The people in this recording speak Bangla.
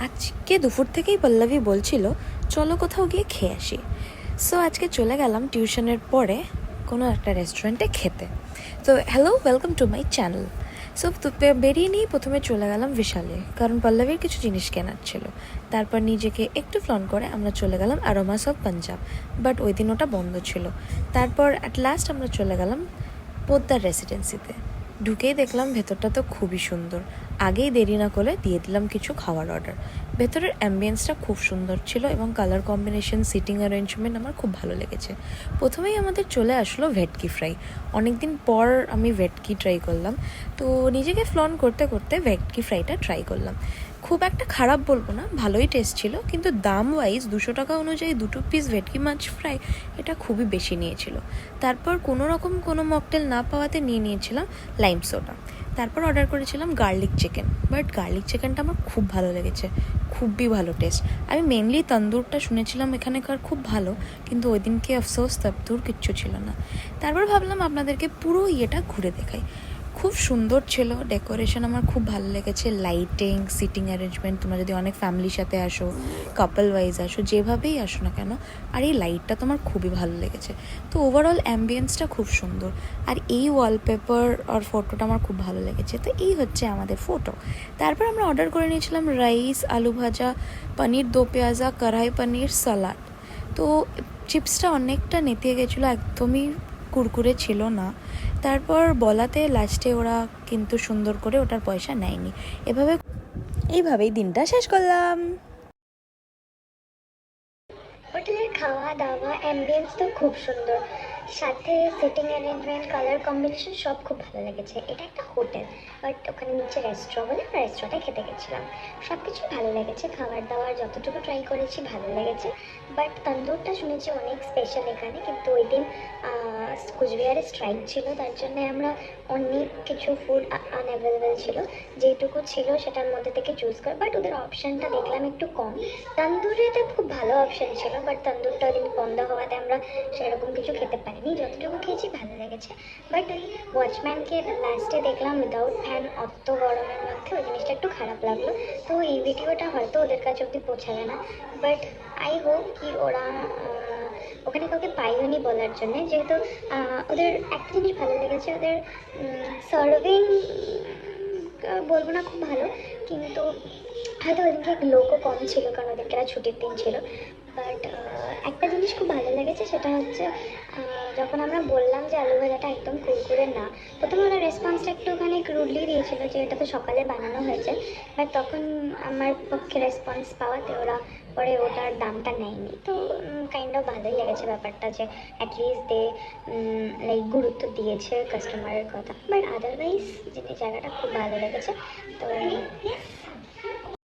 আজকে দুপুর থেকেই পল্লবী বলছিল চলো কোথাও গিয়ে খেয়ে আসি। সো আজকে চলে গেলাম টিউশনের পরে কোনো একটা রেস্টুরেন্টে খেতে। তো hello, welcome to my channel. So বেরিয়ে নিয়ে প্রথমে চলে গেলাম বিশালে, কারণ পল্লবীর কিছু জিনিস কেনার ছিল। তারপর নিজেকে একটু ফ্লন করে আমরা চলে গেলাম অ্যারোমাস অফ পাঞ্জাব, বাট ওই দিন ওটা বন্ধ ছিল। তারপর অ্যাট লাস্ট আমরা চলে গেলাম পোদ্দার রেসিডেন্সিতে। ঢুকেই দেখলাম ভেতরটা তো খুবই সুন্দর। আগেই দেরি না করে দিয়ে দিলাম কিছু খাওয়ার অর্ডার। ভেতরের অ্যাম্বিয়েন্সটা খুব সুন্দর ছিল এবং কালার কম্বিনেশন, সিটিং অ্যারেঞ্জমেন্ট আমার খুব ভালো লেগেছে। প্রথমেই আমাদের চলে আসলো ভেটকি ফ্রাই। অনেক দিন পর আমি ভেটকি ট্রাই করলাম, তো নিজেকে ফ্লন করতে করতে ভেটকি ফ্রাইটা ট্রাই করলাম। খুব একটা খারাপ বলবো না, ভালোই টেস্ট ছিল, কিন্তু দাম ওয়াইজ 200 টাকা অনুযায়ী 2 পিস ভেটকি মাছ ফ্রাই এটা খুবই বেশি নিয়েছিল। তারপর কোনো রকম কোনো মকটেল না পাওয়াতে নিয়েছিলাম লাইম সোডা। তারপর অর্ডার করেছিলাম গার্লিক চিকেন, বাট গার্লিক চিকেনটা আমার খুব ভালো লেগেছে, খুবই ভালো টেস্ট। আমি মেনলি তন্দুরটা শুনেছিলাম এখানেকার খুব ভালো, কিন্তু ওই দিনকে আফসোস তন্দুর কিচ্ছু ছিল না। তারপর ভাবলাম আপনাদেরকে পুরো ইয়েটা ঘুরে দেখাই। খুব সুন্দর ছিল, ডেকোরেশন আমার খুব ভালো লেগেছে, লাইটিং, সিটিং অ্যারেঞ্জমেন্ট। তোমরা যদি অনেক ফ্যামিলির সাথে আসো, কাপল ওয়াইজ আসো, যেভাবেই আসো না কেন, আর এই লাইটটা তোমার খুবই ভালো লেগেছে। তো ওভারঅল অ্যাম্বিয়েন্সটা খুব সুন্দর, আর এই ওয়ালপেপার আর ফটোটা আমার খুব ভালো লেগেছে। তো এই হচ্ছে আমাদের ফটো। তারপর আমরা অর্ডার করে নিয়েছিলাম রাইস, আলু ভাজা, পনির দো পেঁয়াজা, কড়াই পনির, সালাড। তো চিপসটা অনেকটা নেতিয়ে গেছিলো, একদমই কুরকুরে ছিল না। তারপর বলাতে লাস্টে ওরা কিন্তু সুন্দর করে ওটার পয়সা নেয়নি। এইভাবেই দিনটা শেষ করলাম। হোটেলের খাওয়া দাওয়া অ্যাম্বিয়েন্স তো খুব সুন্দর, সাথে সিটিং অ্যারেঞ্জমেন্ট, কালার কম্বিনেশন সব খুব ভালো লেগেছে। এটা একটা হোটেল, বাট ওখানে নিচে রেস্টুরেন্ট বলে আমরা রেস্টুরেন্টে খেতে গেছিলাম। সব কিছুই ভালো লেগেছে, খাবার দাবার যতটুকু ট্রাই করেছি ভালো লেগেছে। বাট তন্দুরটা শুনেছি অনেক স্পেশাল এখানে, কিন্তু ওই দিন কুচবিহারে স্ট্রাইক ছিল, তার জন্য আমরা অনেক কিছু ফুড আনঅ্যাভেলেবেল ছিল। যেটুকু ছিল সেটার মধ্যে থেকে চুজ করে, বাট ওদের অপশানটা দেখলাম একটু কম। তন্দুরিতে খুব ভালো অপশান ছিল, বাট তন্দুরটা ওই দিন বন্ধ হওয়াতে আমরা সেরকম কিছু খেতে পারিনি। যতটুকু খেয়েছি ভালো লেগেছে। বাট ওই ওয়াচম্যানকে লাস্টে দেখলাম উইদাউট ফ্যান অত গরমের মধ্যে, ওই জিনিসটা একটু খারাপ লাগলো। তো এই ভিডিওটা হয়তো ওদের কাছে অব্দি পৌঁছাবে না, বাট আই হোপ কি ওরা ওখানে কাউকে পাইওনি বলার জন্যে। যেহেতু ওদের একটা জিনিস ভালো লেগেছে, ওদের সার্ভিং বলবো না খুব ভালো, কিন্তু হয়তো ওদিনকে লোকও কম ছিল কারণ ওদেরকে ছুটির দিন ছিল। বাট একটা জিনিস খুব ভালো লেগেছে, সেটা হচ্ছে যখন আমরা বললাম যে আলু ভাজাটা একদম কুরকুরে না, প্রথমে ওরা রেসপন্সটা একটুখানি ক্রুডলি দিয়েছিল যে এটা তো সকালে বানানো হয়েছে। বাট তখন আমার পক্ষে রেসপন্স পাওয়াতে ওরা পরে ওটার দামটা নেয়নি। তো কাইন্ড অফ ভালোই লেগেছে ব্যাপারটা, যে অ্যাটলিস্ট দে লাইক গুরুত্ব দিয়েছে কাস্টমারের কথা। বাট আদারওয়াইজ জায়গাটা খুব ভালো লেগেছে। তো